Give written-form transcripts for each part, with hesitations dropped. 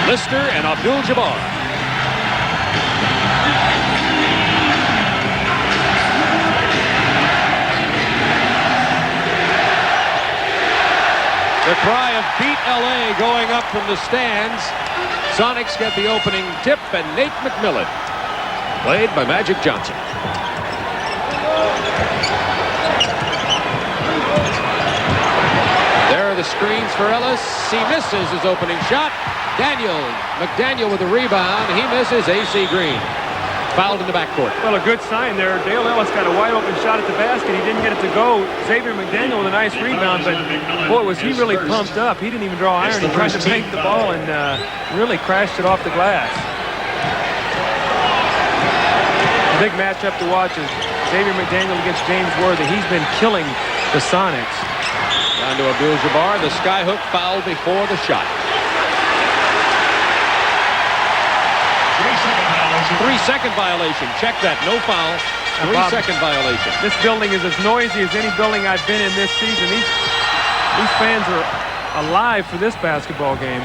Lister and Abdul-Jabbar. The cry of beat LA going up from the stands. Sonics get the opening tip, and Nate McMillan, played by Magic Johnson. There are the screens for Ellis. He misses his opening shot. McDaniel with the rebound. He misses. AC Green fouled in the backcourt. Well, a good sign there. Dale Ellis got a wide open shot at the basket. He didn't get it to go. Xavier McDaniel with a nice rebound, but boy, was he really pumped up. He didn't even draw iron. He tried to make the ball and really crashed it off the glass. A big matchup to watch is Xavier McDaniel against James Worthy. He's been killing the Sonics. Down to Abdul-Jabbar. The skyhook fouled before the shot. 3-second violation. Check that. No foul. 3-second violation. This building is as noisy as any building I've been in this season. These fans are alive for this basketball game.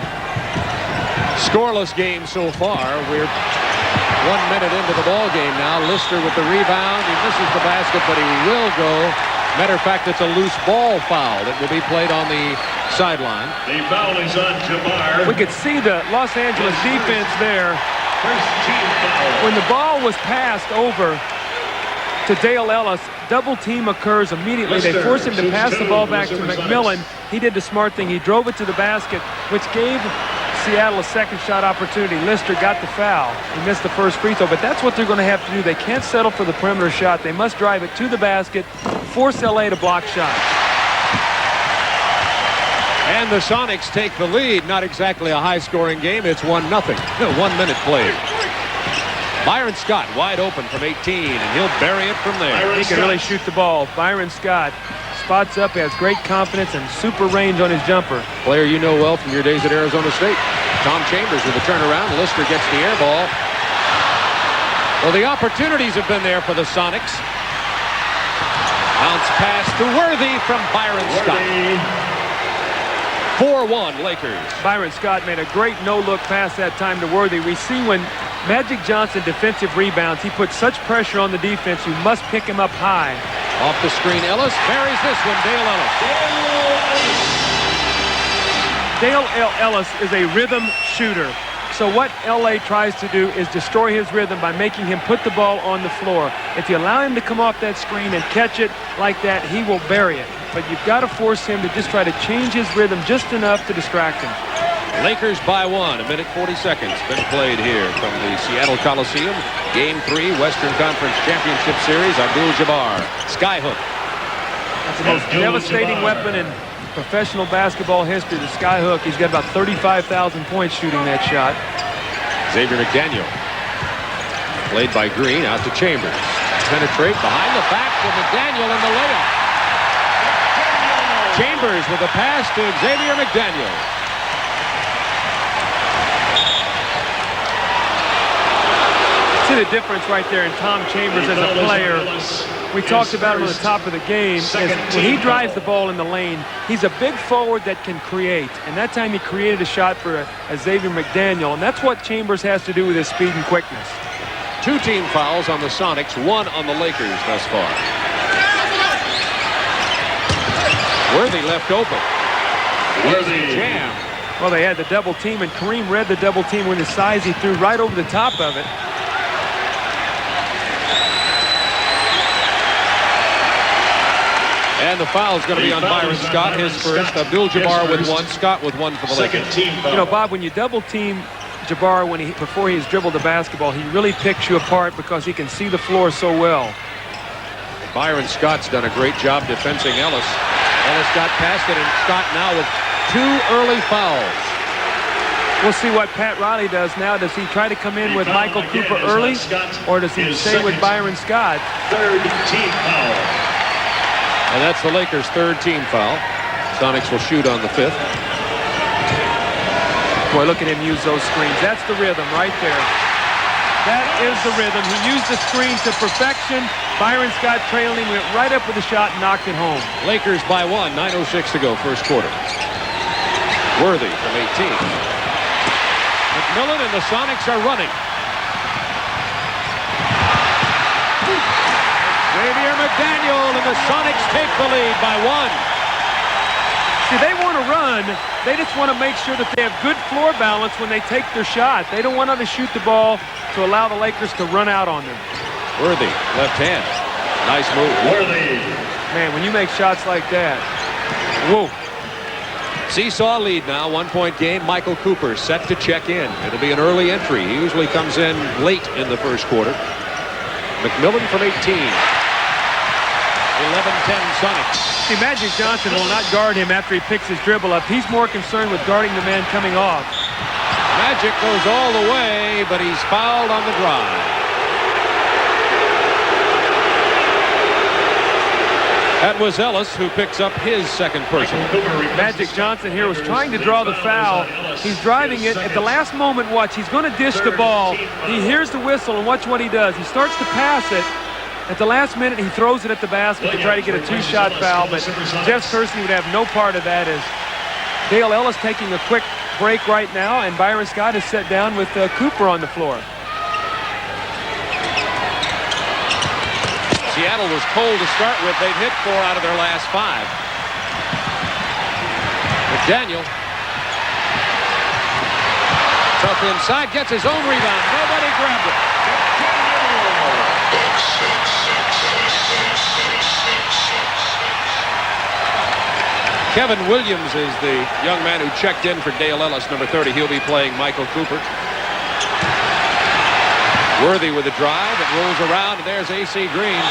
Scoreless game so far. We're 1 minute into the ball game now. Lister with the rebound. He misses the basket, but he will go. Matter of fact, it's a loose ball foul that will be played on the sideline. The foul is on Jabbar. We could see the Los Angeles defense there. First team foul. When the ball was passed over to Dale Ellis, double team occurs immediately. They force him to pass the ball back to McMillan. He did the smart thing. He drove it to the basket, which gave Seattle a second shot opportunity. Lister got the foul. He missed the first free throw, but that's what they're going to have to do. They can't settle for the perimeter shot. They must drive it to the basket, force LA to block shots. And the Sonics take the lead. Not exactly a high-scoring game. It's 1-0. 1 minute played. Byron Scott wide open from 18, and he'll bury it from there. He can really shoot the ball. Byron Scott spots up, has great confidence and super range on his jumper. Player you know well from your days at Arizona State. Tom Chambers with a turnaround. Lister gets the air ball. Well, the opportunities have been there for the Sonics. Bounce pass to Worthy from Byron Scott. 4-1 Lakers. Byron Scott made a great no-look pass that time to Worthy. We see when Magic Johnson defensive rebounds, he puts such pressure on the defense, you must pick him up high. Off the screen, Ellis buries this one. Dale Ellis. Dale Ellis is a rhythm shooter. So what LA tries to do is destroy his rhythm by making him put the ball on the floor. If you allow him to come off that screen and catch it like that, he will bury it. But you've got to force him to just try to change his rhythm just enough to distract him. Lakers by 1. 1 minute 40 seconds been played here from the Seattle Coliseum. Game 3, Western Conference Championship Series. Abdul-Jabbar. Skyhook. That's the most devastating weapon in professional basketball history, the skyhook. He's got about 35,000 points shooting that shot. Xavier McDaniel. Played by Green, out to Chambers. Penetrate behind the back to McDaniel and the layup. Chambers with a pass to Xavier McDaniel. See the difference right there in Tom Chambers as a player. We talked about him on the top of the game. When he drives the ball in the lane, he's a big forward that can create. And that time he created a shot for Xavier McDaniel. And that's what Chambers has to do with his speed and quickness. 2 team fouls on the Sonics, 1 on the Lakers thus far. Worthy left open. Worthy. Jam. Well, they had the double team, and Kareem read the double team with his size. He threw right over the top of it. And the foul is going to be on Byron Scott, his first. Abdul-Jabbar with 1, Scott with 1 for the Lakers. You know, Bob, when you double team Jabbar before he's dribbled the basketball, he really picks you apart because he can see the floor so well. Byron Scott's done a great job defensing Ellis. Ellis got past it, and Scott now with 2 early fouls. We'll see what Pat Riley does now. Does he try to come in with Michael Cooper early, or does he stay with Byron Scott? 3rd team foul. And that's the Lakers' 3rd team foul. Sonics will shoot on the 5th. Boy, look at him use those screens. That's the rhythm right there. That is the rhythm. He used the screen to perfection. Byron Scott trailing, went right up with a shot and knocked it home. Lakers by 1, 9:06 to go, first quarter. Worthy from 18. McMillan, and the Sonics are running. Xavier McDaniel, and the Sonics take the lead by 1. See, they want to run. They just want to make sure that they have good floor balance when they take their shot. They don't want them to shoot the ball to allow the Lakers to run out on them. Worthy, left hand. Nice move. Worthy. Man, when you make shots like that, whoa. Seesaw lead now, 1-point game. Michael Cooper set to check in. It'll be an early entry. He usually comes in late in the first quarter. McMillan from 18. 11-10 Sonics. See, Magic Johnson will not guard him after he picks his dribble up. He's more concerned with guarding the man coming off. Magic goes all the way, but he's fouled on the drive. That was Ellis who picks up his second personal. Magic Johnson here was trying to draw the foul. He's driving it. At the last moment, watch, he's going to dish the ball. He hears the whistle, and watch what he does. He starts to pass it. At the last minute, he throws it at the basket to try to get a 2-shot foul, but Jeff Kersey would have no part of that, as Dale Ellis taking a quick break right now, and Byron Scott is set down with Cooper on the floor. Seattle was cold to start with. They've hit 4 out of their last 5. McDaniel. Tough inside, gets his own rebound. Nobody grabbed it. Kevin Williams is the young man who checked in for Dale Ellis, number 30. He'll be playing Michael Cooper. Worthy with a drive. It rolls around, and there's A.C. Green.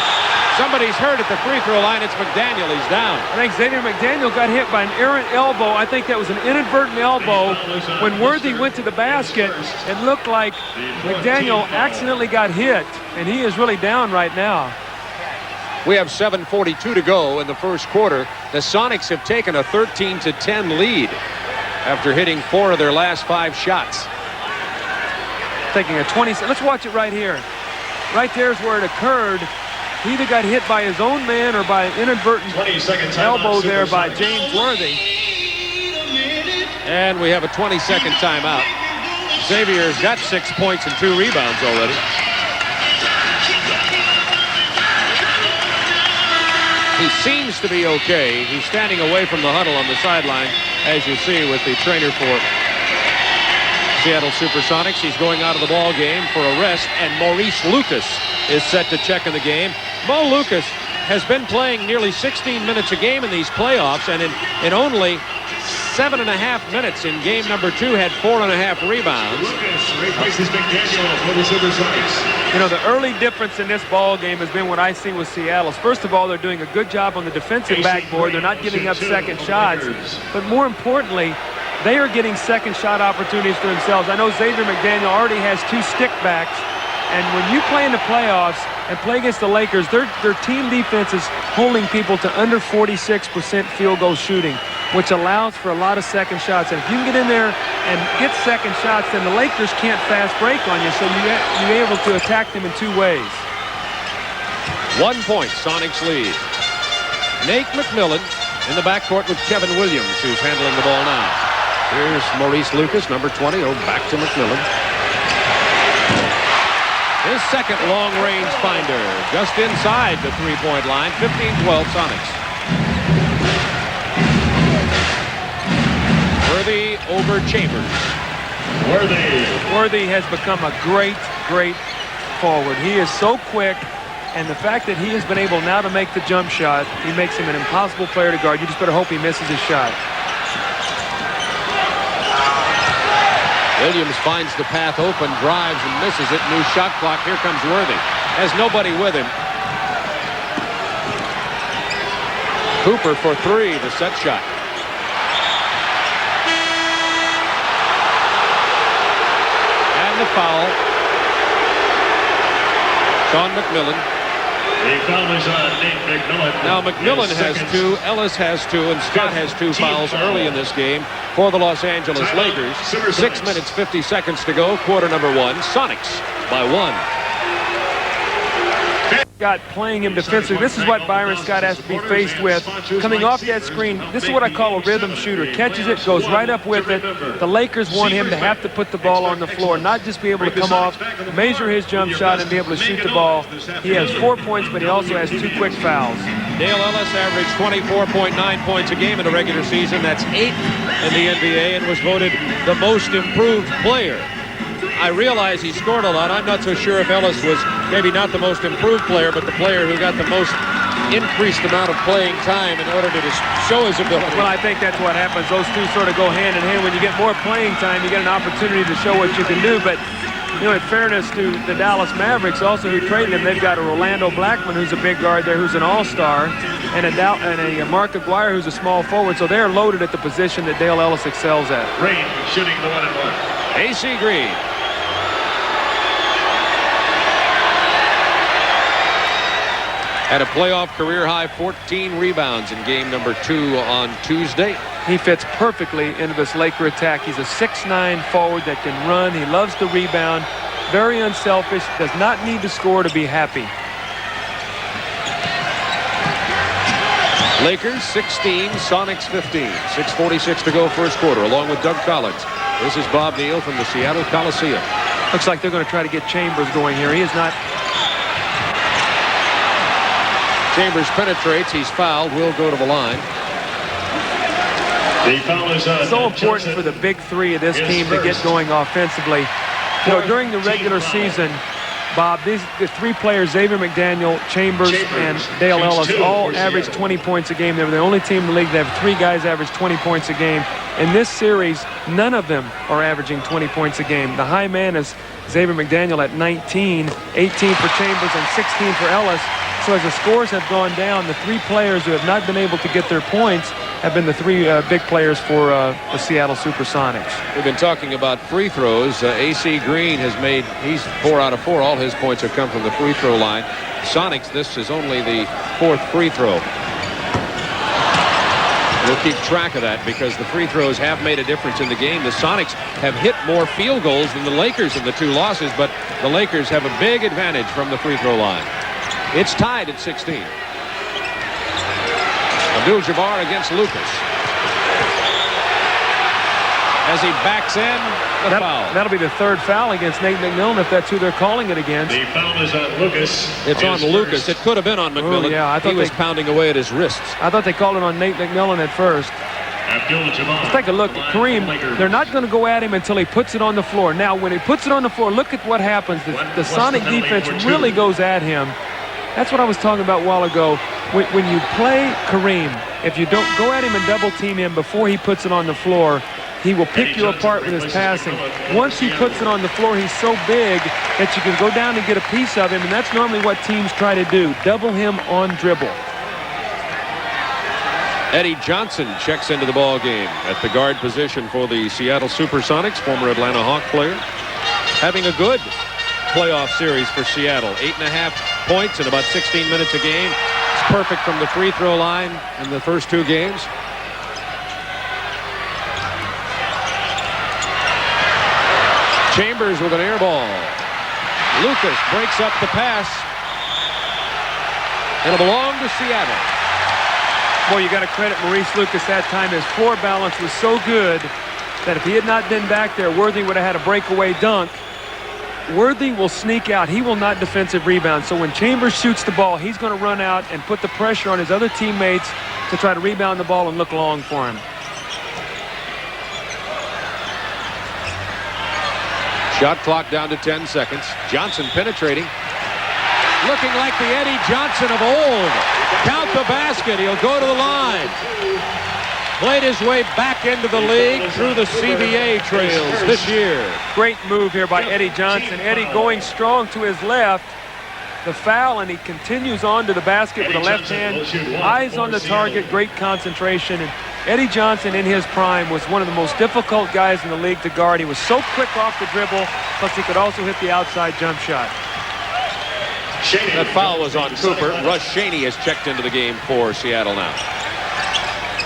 Somebody's hurt at the free throw line. It's McDaniel. He's down. I think Xavier McDaniel got hit by an errant elbow. I think that was an inadvertent elbow. When Worthy went to the basket, it looked like McDaniel accidentally got hit, and he is really down right now. We have 7:42 to go in the first quarter. The Sonics have taken a 13-10 lead after hitting 4 of their last 5 shots. Taking a 20. Let's watch it right here. Right there's where it occurred. He either got hit by his own man or by an inadvertent elbow there by James Worthy. And we have a 20-second timeout. Xavier's got 6 points and 2 rebounds already. He seems to be okay. He's standing away from the huddle on the sideline, as you see, with the trainer for Seattle SuperSonics. He's going out of the ball game for a rest, and Maurice Lucas is set to check in the game. Mo Lucas has been playing nearly 16 minutes a game in these playoffs, and in only 7.5 minutes in game number 2 had 4.5 rebounds. You know, the early difference in this ball game has been what I see with Seattle's. First of all, they're doing a good job on the defensive backboard. They're not giving up second shots. But more importantly, they are getting second shot opportunities for themselves. I know Xavier McDaniel already has 2 stickbacks. And when you play in the playoffs and play against the Lakers, their team defense is holding people to under 46% field goal shooting, which allows for a lot of second shots. And if you can get in there and get second shots, then the Lakers can't fast break on you, so you're able to attack them in 2 ways. 1 point, Sonics lead. Nate McMillan in the backcourt with Kevin Williams, who's handling the ball now. Here's Maurice Lucas, number 20. Oh, back to McMillan. His second long-range finder, just inside the 3-point line. 15-12 Sonics. Worthy over Chambers. Worthy has become a great forward. He is so quick, and the fact that he has been able now to make the jump shot, he makes him an impossible player to guard. You just better hope he misses his shot. Williams finds the path open, drives and misses it. New shot clock. Here comes Worthy. Has nobody with him. Cooper for 3, the set shot. And the foul. Sean McMillan. The foul is on Nate McMillan. Now McMillan has 2, Ellis has 2, and Scott has 2 fouls early in this game for the Los Angeles Lakers. 6 minutes, 50 seconds to go. Quarter number 1. Sonics by 1. Scott playing him defensively. This is what Byron Scott has to be faced with. Coming off that screen, this is what I call a rhythm shooter. Catches it, goes right up with it. The Lakers want him to have to put the ball on the floor, not just be able to come off, measure his jump shot, and be able to shoot the ball. He has 4 points, but he also has 2 quick fouls. Dale Ellis averaged 24.9 points a game in the regular season. That's 8th in the NBA and was voted the most improved player. I realize he scored a lot. I'm not so sure if Ellis was maybe not the most improved player, but the player who got the most increased amount of playing time in order to show his ability. Well, I think that's what happens. Those two sort of go hand in hand. When you get more playing time, you get an opportunity to show what you can do. But, you know, in fairness to the Dallas Mavericks, also who traded him, they've got a Rolando Blackman, who's a big guard there, who's an all-star, and a Mark Aguirre, who's a small forward. So they're loaded at the position that Dale Ellis excels at. Green shooting the 1-and-1. A.C. Green. Had a playoff career-high 14 rebounds in game number 2 on Tuesday. He fits perfectly into this Laker attack. He's a 6'9" forward that can run. He loves to rebound. Very unselfish. Does not need to score to be happy. Lakers 16, Sonics 15. 6:46 to go first quarter, along with Doug Collins. This is Bob Neal from the Seattle Coliseum. Looks like they're going to try to get Chambers going here. He is not. Chambers penetrates. He's fouled. Will go to the line. The foul is so important for the big three of this team to get going offensively. You know, during the regular season, Bob, the 3 players, Xavier McDaniel, Chambers, and Dale Ellis, all average 20 points a game. They were the only team in the league that have 3 guys average 20 points a game. In this series, none of them are averaging 20 points a game. The high man is Xavier McDaniel at 19, 18 for Chambers, and 16 for Ellis. So as the scores have gone down, the 3 players who have not been able to get their points have been the 3 big players for the Seattle SuperSonics. We've been talking about free throws. A.C. Green has made, he's 4 out of 4. All his points have come from the free throw line. Sonics, this is only the 4th free throw. We'll keep track of that because the free throws have made a difference in the game. The Sonics have hit more field goals than the Lakers in the 2 losses, but the Lakers have a big advantage from the free throw line. It's tied at 16. Abdul-Jabbar against Lucas. As he backs in, the foul. That'll be the 3rd foul against Nate McMillan if that's who they're calling it against. The foul is on Lucas. It's on Lucas. It could have been on McMillan. Oh, yeah, I thought he was pounding away at his wrists. I thought they called it on Nate McMillan at first. Abdul-Jabbar. Let's take a look at Kareem. They're not going to go at him until he puts it on the floor. Now, when he puts it on the floor, look at what happens. The Sonic defense really goes at him. That's what I was talking about a while ago. When you play Kareem, if you don't go at him and double team him before he puts it on the floor, he will pick you apart with his passing. Once he puts it on the floor, he's so big that you can go down and get a piece of him, and that's normally what teams try to do, double him on dribble. Eddie Johnson checks into the ball game at the guard position for the Seattle SuperSonics, former Atlanta Hawk player. Having a good playoff series for Seattle. 8.5 points in about 16 minutes a game. It's perfect from the free throw line in the first 2 games. Chambers with an air ball. Lucas breaks up the pass. It'll belong to Seattle. Boy, you got to credit Maurice Lucas that time. His floor balance was so good that if he had not been back there, Worthy would have had a breakaway dunk. Worthy will sneak out. He will not defensive rebound. So when Chambers shoots the ball, he's going to run out and put the pressure on his other teammates to try to rebound the ball and look long for him. Shot clock down to 10 seconds. Johnson penetrating. Looking like the Eddie Johnson of old. Count the basket. He'll go to the line. Played his way back into the league through the CBA trails this year. Great move here by Eddie Johnson. Eddie going strong to his left. The foul, and he continues on to the basket with the left hand. Eyes on the target, great concentration. And Eddie Johnson in his prime was one of the most difficult guys in the league to guard. He was so quick off the dribble, plus he could also hit the outside jump shot. That foul was on Cooper. Russ Shaney has checked into the game for Seattle now.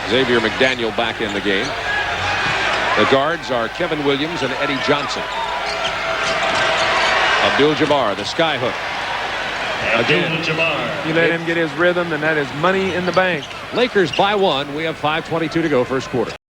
Xavier McDaniel back in the game. The guards are Kevin Williams and Eddie Johnson. Abdul-Jabbar, the skyhook. Abdul-Jabbar. You let him get his rhythm, and that is money in the bank. Lakers by 1. We have 5:22 to go first quarter.